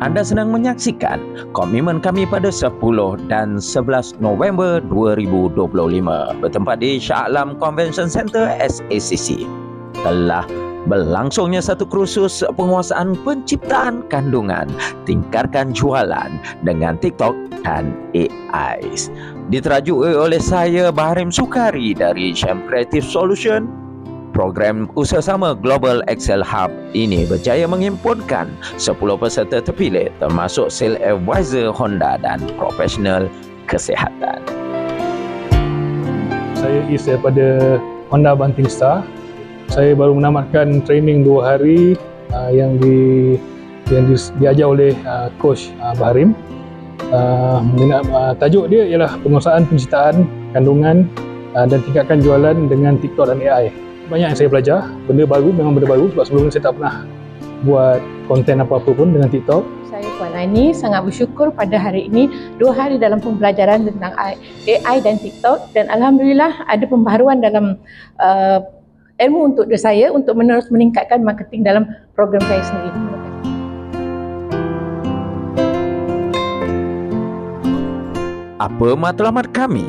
Anda sedang menyaksikan komitmen kami pada 10 dan 11 November 2025 bertempat di Shah Alam Convention Center SACC. Telah berlangsungnya satu kursus penguasaan penciptaan kandungan, tingkatkan jualan dengan TikTok dan AI. Diterajui oleh saya Bahrim Sukari dari Sham Creative Solution. Program usahasama Global Excel Hub ini berjaya menghimpunkan 10 peserta terpilih termasuk Sales Advisor Honda dan profesional kesihatan. Saya Is daripada Honda Banting Star. Saya baru menamatkan training 2 hari yang diajar oleh Coach Bahrim. Tajuk dia ialah penguasaan penciptaan kandungan dan tingkatkan jualan dengan TikTok dan AI. Banyak yang saya belajar, benda baru, memang benda baru sebab sebelum ni saya tak pernah buat konten apa-apa pun dengan TikTok. Saya Puan Aini sangat bersyukur pada hari ini 2 hari dalam pembelajaran tentang AI dan TikTok, dan Alhamdulillah ada pembaharuan dalam ilmu untuk saya untuk menerus meningkatkan marketing dalam program saya sendiri. Apa matlamat kami?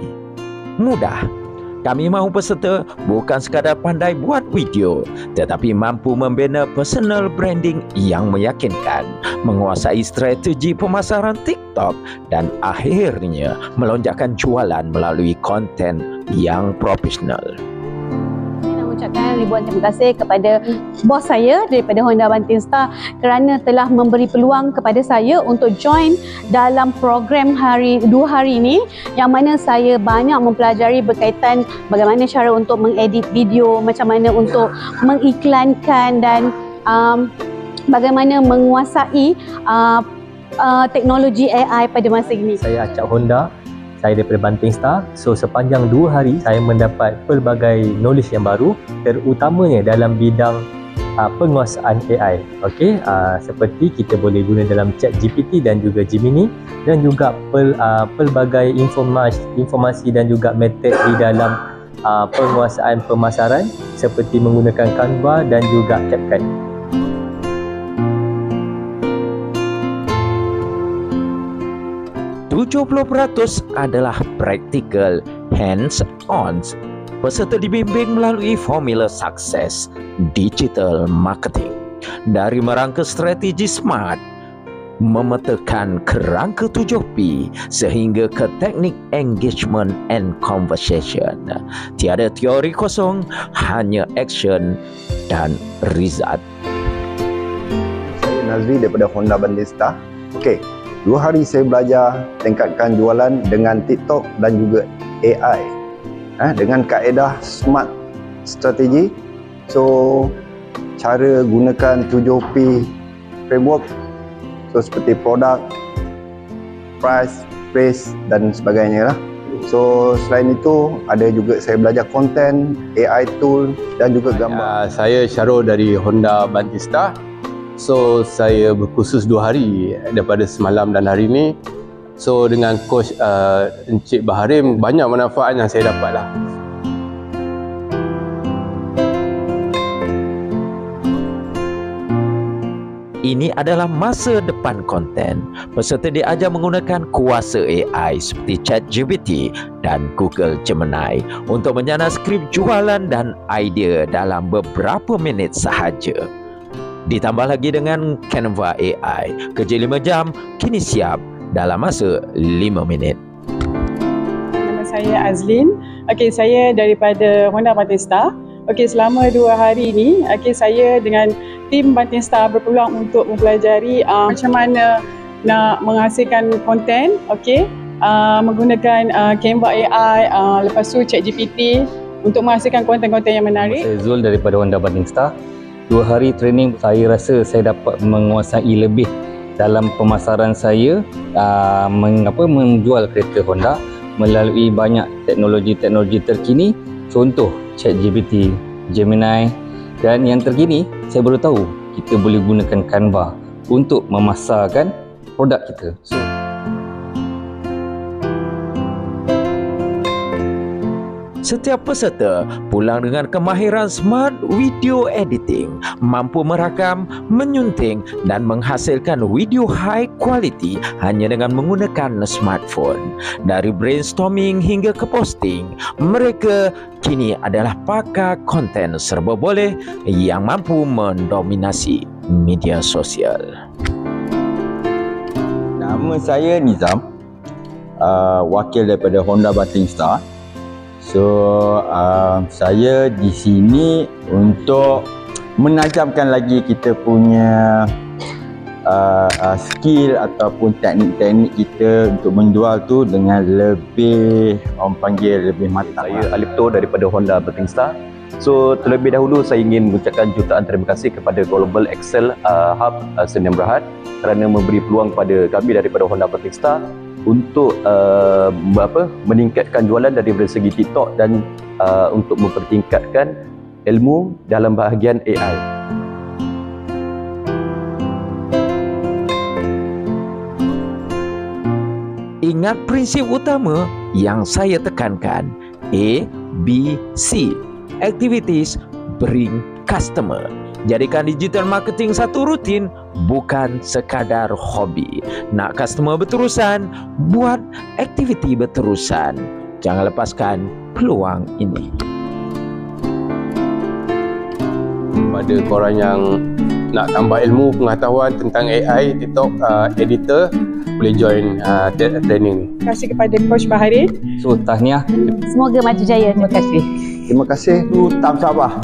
Mudah. Kami mahu peserta bukan sekadar pandai buat video, tetapi mampu membina personal branding yang meyakinkan, menguasai strategi pemasaran TikTok dan akhirnya melonjakkan jualan melalui konten yang profesional. Ucapkan ribuan terima kasih kepada bos saya daripada Honda Banting Star kerana telah memberi peluang kepada saya untuk join dalam program 2 hari ini, yang mana saya banyak mempelajari berkaitan bagaimana cara untuk mengedit video, macam mana untuk mengiklankan dan bagaimana menguasai teknologi AI pada masa ini. Saya Acap Honda. Saya daripada Banting Star. So sepanjang 2 hari saya mendapat pelbagai knowledge yang baru, terutamanya dalam bidang penguasaan AI. Okey, seperti kita boleh guna dalam ChatGPT dan juga Gemini, dan juga pelbagai informasi dan juga metod di dalam penguasaan pemasaran seperti menggunakan Canva dan juga CapCut. %70 adalah practical, hands-on. Peserta dibimbing melalui formula sukses digital marketing. Dari merangka strategi smart, memetakan kerangka 7P sehingga ke teknik engagement and conversation. Tiada teori kosong, hanya action dan result. Saya Nazri daripada Honda Banting Star. Okey. 2 hari saya belajar tingkatkan jualan dengan TikTok dan juga AI dengan kaedah smart strategi. So cara gunakan 7P framework, so seperti produk, price, place dan sebagainya lah. So selain itu ada juga saya belajar konten, AI tool dan juga gambar. Saya Syarul dari Honda Banting Star. So saya berkursus 2 hari daripada semalam dan hari ini. So dengan coach Encik Bahrim, banyak manfaat yang saya dapat lah. Ini adalah masa depan konten. Peserta diajar menggunakan kuasa AI seperti ChatGPT dan Google Gemini untuk menjana skrip jualan dan idea dalam beberapa minit sahaja. Ditambah lagi dengan Canva AI, kerja 5 jam kini siap dalam masa 5 minit. Nama saya Azlin. Okey, saya daripada Honda Banting Star. Okey, selama 2 hari ini, saya dengan tim Banting Star berpeluang untuk mempelajari macam mana nak menghasilkan konten, menggunakan Canva AI, lepas tu ChatGPT untuk menghasilkan konten-konten yang menarik. Saya Zul daripada Honda Banting Star. 2 hari training, saya rasa saya dapat menguasai lebih dalam pemasaran saya, menjual kereta Honda melalui banyak teknologi-teknologi terkini, contoh ChatGPT, Gemini, dan yang terkini saya baru tahu kita boleh gunakan Canva untuk memasarkan produk kita. Setiap peserta pulang dengan kemahiran smart video editing, mampu merakam, menyunting dan menghasilkan video high quality hanya dengan menggunakan smartphone. Dari brainstorming hingga ke posting, mereka kini adalah pakar konten serba boleh yang mampu mendominasi media sosial. Nama saya Nizam, wakil daripada Honda Banting Star. So, saya di sini untuk menajamkan lagi kita punya skill ataupun teknik-teknik kita untuk menjual tu dengan lebih, orang panggil, lebih matang. Saya Alipto daripada Honda Banting Star. So, terlebih dahulu saya ingin mengucapkan jutaan terima kasih kepada Global Excel Hub Sdn Bhd kerana memberi peluang kepada kami daripada Honda Banting Star untuk meningkatkan jualan daripada segi TikTok dan untuk mempertingkatkan ilmu dalam bahagian AI. Ingat prinsip utama yang saya tekankan, A, B, C. Activities bring customer. Jadikan digital marketing satu rutin, bukan sekadar hobi. Nak customer berterusan, buat aktiviti berterusan. Jangan lepaskan peluang ini. Pada korang yang nak tambah ilmu pengetahuan tentang AI, TikTok, editor, boleh join training. Terima kasih kepada Coach Baharin. So, tahniah. Semoga maju jaya. Terima kasih. Terima kasih. Thumbs up lah.